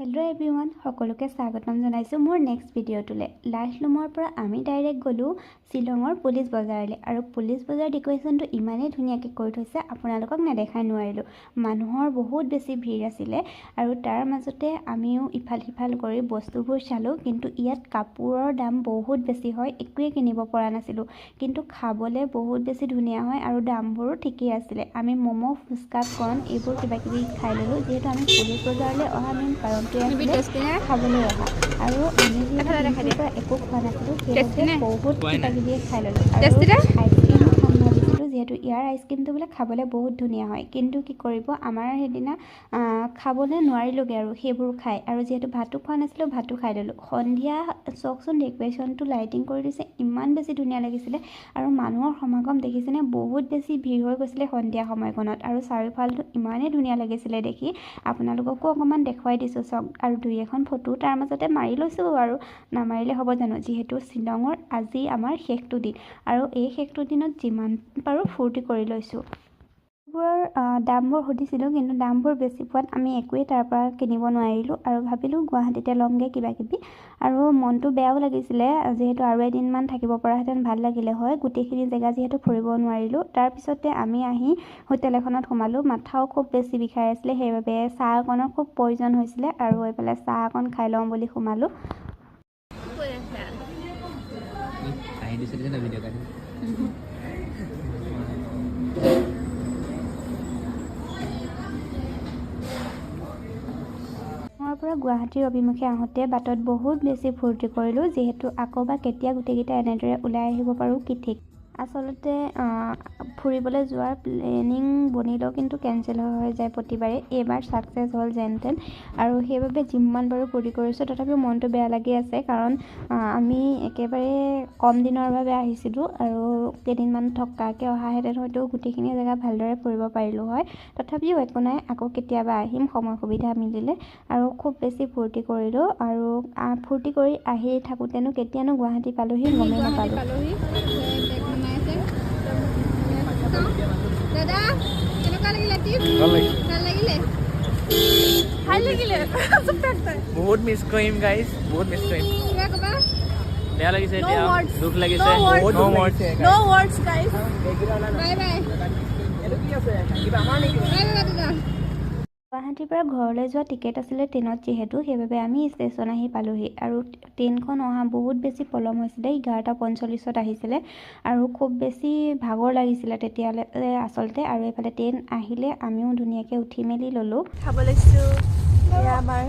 Hello' everyone, সকলোকে স্বাগতম জনাইছোঁ মোৰ নেক্সট ভিডিঅ'টোলৈ। লাইটলুমৰ পৰা আমি ডাইৰেক্ট গ'লোঁ শ্বিলঙৰ পুলিচ বজাৰলৈ। আৰু পুলিচ বজাৰ ডেক'ৰেশ্যনটো ইমানেই ধুনীয়াকৈ কৰি থৈছে, আপোনালোকক নেদেখাই নোৱাৰিলোঁ। মানুহৰ বহুত বেছি ভিৰ আছিলে আৰু তাৰ মাজতে আমিও ইফাল সিফাল কৰি বস্তুবোৰ চালোঁ। কিন্তু ইয়াত কাপোৰৰ দাম বহুত বেছি হয়, একোৱে কিনিব পৰা নাছিলোঁ। কিন্তু খাবলৈ বহুত বেছি ধুনীয়া হয় আৰু দামবোৰো ঠিকেই আছিলে। আমি ম'ম', ফুচকা, কৰ্ণ এইবোৰ কিবাকিবি খাই ল'লোঁ। যিহেতু আমি পুলিচ বজাৰলৈ অহা মেইন কাৰণটোৱে আছিলে খাবলৈ অহা। আৰু আমি যিহেতু দিনটোৰ পৰা একো খোৱা নাছিলোঁ, সেইবাবে বহুত কিবাকিবিয়ে খাই ল'লোঁ। আৰু আইচক্ৰীমো খাম ভাবিছিলোঁ, যিহেতু ইয়াৰ আইচক্ৰীমটো বোলে খাবলৈ বহুত ধুনীয়া হয়। কিন্তু কি কৰিব, আমাৰ সেইদিনা খাবলৈ নোৱাৰিলোঁগৈ আৰু সেইবোৰ খাই। আৰু যিহেতু ভাতো খোৱা নাছিলোঁ, ভাতো খাই ল'লোঁ। সন্ধিয়া চাওকচোন, ডেক'ৰেশ্যনটো লাইটিং কৰি দিছে, ইমান বেছি ধুনীয়া লাগিছিলে। আৰু মানুহৰ সমাগম দেখিছেনে, বহুত বেছি ভিৰ হৈ গৈছিলে সন্ধিয়া সময়কণত। আৰু চাৰিওফালটো ইমানেই ধুনীয়া লাগিছিলে দেখি, আপোনালোককো অকণমান দেখুৱাই দিছোঁ চাওক। আৰু দুই এখন ফটো তাৰ মাজতে মাৰি লৈছোঁ, আৰু নামাৰিলে হ'ব জানো, যিহেতু শ্বিলঙৰ আজি আমাৰ শেষটো দিন। আৰু এই শেষটো দিনত যিমান পাৰোঁ ফূৰ্তি কৰি লৈছোঁ। দামবোৰ সুধিছিলোঁ, কিন্তু দামবোৰ বেছি পোৱাত আমি একোৱেই তাৰ পৰা কিনিব নোৱাৰিলোঁ। আৰু ভাবিলোঁ গুৱাহাটীতে ল'মগৈ কিবাকিবি। আৰু মনটো বেয়াও লাগিছিলে, যিহেতু আৰু এদিনমান থাকিব পৰাহেঁতেন ভাল লাগিলে হয়। গোটেইখিনি জেগা যিহেতু ফুৰিব নোৱাৰিলোঁ। তাৰপিছতে আমি আহি হোটেল এখনত সোমালোঁ। মাথাও খুব বেছি বিষাই আছিলে, সেইবাবে চাহ অকণৰ খুব প্ৰয়োজন হৈছিলে। আৰু এইফালে চাহ অকণ খাই লওঁ বুলি সোমালোঁ। পৰা গুৱাহাটীৰ অভিমুখে আহোঁতে বাটত বহুত বেছি ফূৰ্তি কৰিলোঁ, যিহেতু আকৌ বা কেতিয়া গোটেইকেইটা এনেদৰে ওলাই আহিব পাৰোঁ কি ঠিক। আচলতে ফুৰিবলৈ যোৱাৰ প্লেনিং বনিলেও কিন্তু কেঞ্চেল হৈ যায় প্ৰতিবাৰে। এইবাৰ ছাকচেছ হ'ল যেন তেন। আৰু সেইবাবে যিমান বাৰু ফূৰ্তি কৰিছোঁ, তথাপিও মনটো বেয়া লাগি আছে। কাৰণ আমি একেবাৰে কম দিনৰ বাবে আহিছিলোঁ, আৰু কেইদিনমান থকাকৈ অহাহেঁতেন হয়তো গোটেইখিনি জেগা ভালদৰে ফুৰিব পাৰিলোঁ হয়। তথাপিও একো নাই, আকৌ কেতিয়াবা আহিম সময় সুবিধা মিলিলে। আৰু খুব বেছি ফূৰ্তি কৰিলোঁ। আৰু ফূৰ্তি কৰি আহি থাকোঁতেনো কেতিয়ানো গুৱাহাটী পালোঁহি গমেই নাপালোঁ। দাদা কেনেকুৱা লাগিলে? ভাল লাগিলে বহুত মিছ কৰিম গাইজ, বহুত মিছ কৰিম। বেয়া লাগিছে, এতিয়া দুখ লাগিছে। No words guys. Bye bye. গুৱাহাটীৰ পৰা ঘৰলৈ যোৱা টিকেট আছিলে ট্ৰেইনত, যিহেতু সেইবাবে আমি ষ্টেচন আহি পালোঁহি। আৰু ট্ৰেইনখন অহা বহুত বেছি পলম হৈছিলে, 11:45 আহিছিলে। আৰু খুব বেছি ভাগৰ লাগিছিলে তেতিয়ালৈ আচলতে। আৰু এইফালে ট্ৰেইন আহিলে আমিও ধুনীয়াকৈ উঠি মেলি ল'লোঁ। খাব লৈছোঁ এয়া আমাৰ